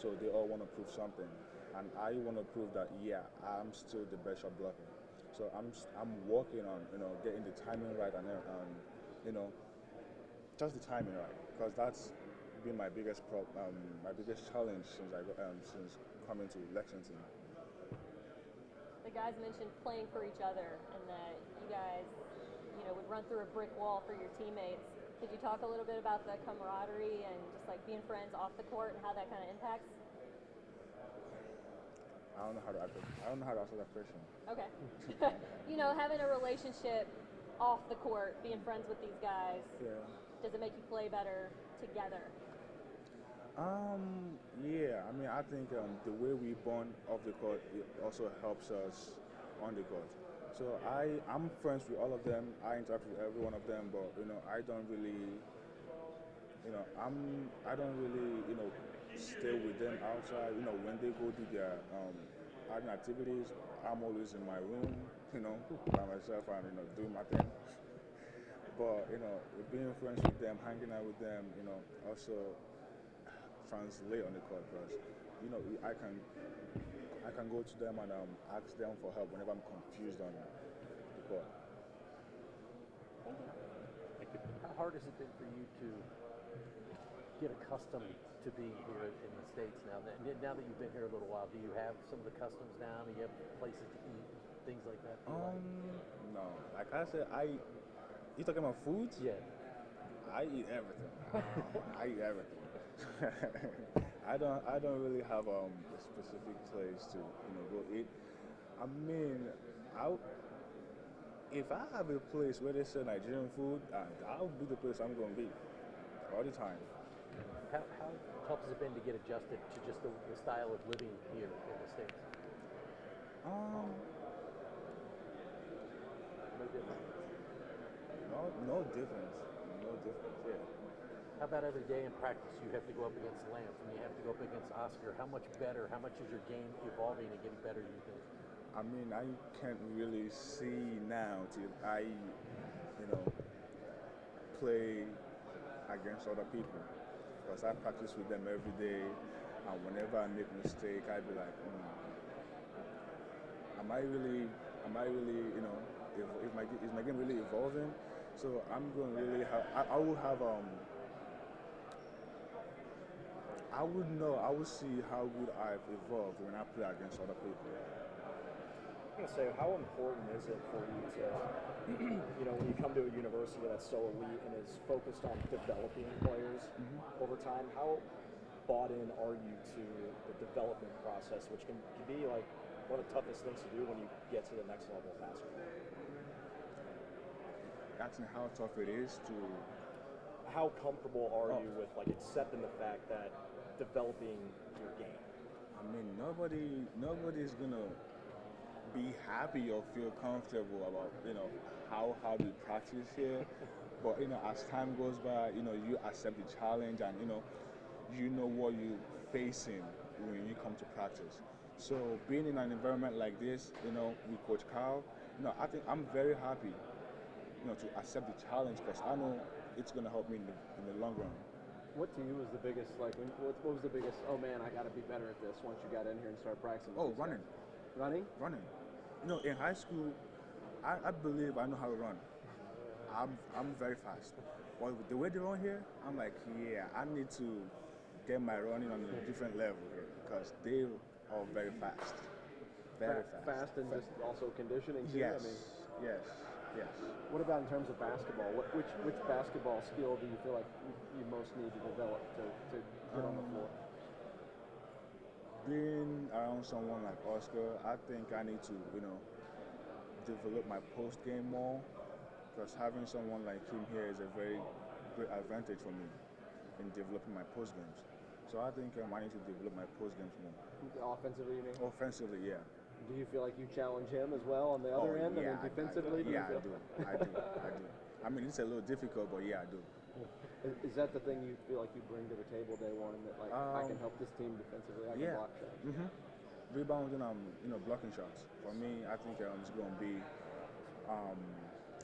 so they all want to prove something, and I want to prove that yeah, I'm still the best shot blocker. So I'm working on getting the timing right and you know just the timing right because that's been my biggest challenge since since coming to Lexington. The guys mentioned playing for each other and that you guys, would run through a brick wall for your teammates. Could you talk a little bit about the camaraderie and just like being friends off the court and how that kind of impacts? I don't know how to answer that question. Okay. Having a relationship off the court, being friends with these guys, Yeah. does it make you play better together? Yeah. I mean, I think the way we bond off the court it also helps us on the court. So I'm friends with all of them. I interact with every one of them, but I don't really, I don't really, stay with them outside. When they go do their admin activities, I'm always in my room, by myself and doing my thing. But being friends with them, hanging out with them, also translate on the court because I can go to them and ask them for help whenever I'm confused on the court. Thank you. How hard has it been for you to get accustomed to being here in the States now? Now that you've been here a little while, do you have some of the customs down? Do you have places to eat, things like that? No, like I said, you talking about food? Yeah. I eat everything. I eat everything. I don't really have a specific place to go eat. I mean, I if I have a place where they sell Nigerian food, that'll be the place I'm going to be all the time. How tough has it been to get adjusted to just the style of living here in the States? No difference. No difference. No difference. Yeah. How about every day in practice you have to go up against Lance and you have to go up against Oscar? How much better, how much is your game evolving and getting better, do you think? I mean, I can't really see now till I, play against other people. Because I practice with them every day, and whenever I make a mistake, I'd be like, am I really, is my game really evolving? So I'm going to really have, I will have, I would know, I would see how good I've evolved when I play against other people. I'm going to say, how important is it for you to, when you come to a university that's so elite and is focused on developing players over time, how bought in are you to the development process, which can be like one of the toughest things to do when you get to the next level of basketball? Asking how tough it is to. How comfortable are you with like accepting the fact that developing your game? I mean, nobody's gonna be happy or feel comfortable about how hard we practice here. But as time goes by, you accept the challenge and you know what you're facing when you come to practice. So being in an environment like this, with Coach Kyle, I think I'm very happy, to accept the challenge because I know it's gonna help me in the long run. What to you was the biggest, what was the biggest, oh man, I got to be better at this once you got in here and started practicing? Oh, running. Guys? Running? Running. In high school, I believe I know how to run. I'm very fast. But the way they run here, I'm like, yeah, I need to get my running on a different level here because they are very fast. Very fast. Fast and just also conditioning too? Yes, yes. What about in terms of basketball? Which basketball skill do you feel like you most need to develop to get on the floor? Being around someone like Oscar, I think I need to, develop my post game more because having someone like him here is a very great advantage for me in developing my post games. So I think I need to develop my post games more. Offensively, you mean? Offensively, yeah. Do you feel like you challenge him as well on the other end? Yeah, I mean, defensively? I do. I mean, it's a little difficult, but yeah, I do. Is that the thing you feel like you bring to the table day one? That I can help this team defensively. I can block shots. Rebounding, blocking shots. For me, I think it's going to be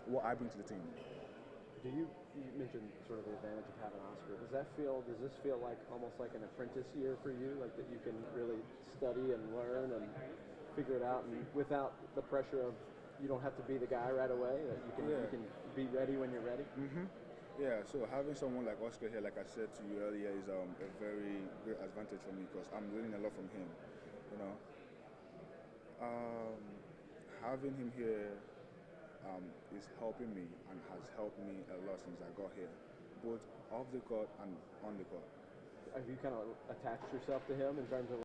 what I bring to the team. Do you you mentioned sort of the advantage of having Oscar. Does this feel like almost like an apprentice year for you, like that you can really study and learn and figure it out, and without the pressure of you don't have to be the guy right away, that you can be ready when you're ready? Yeah, so having someone like Oscar here, like I said to you earlier, is a very great advantage for me because I'm learning a lot from him. You know, having him here is helping me and has helped me a lot since I got here, both off the court and on the court. Have you kind of attached yourself to him in terms of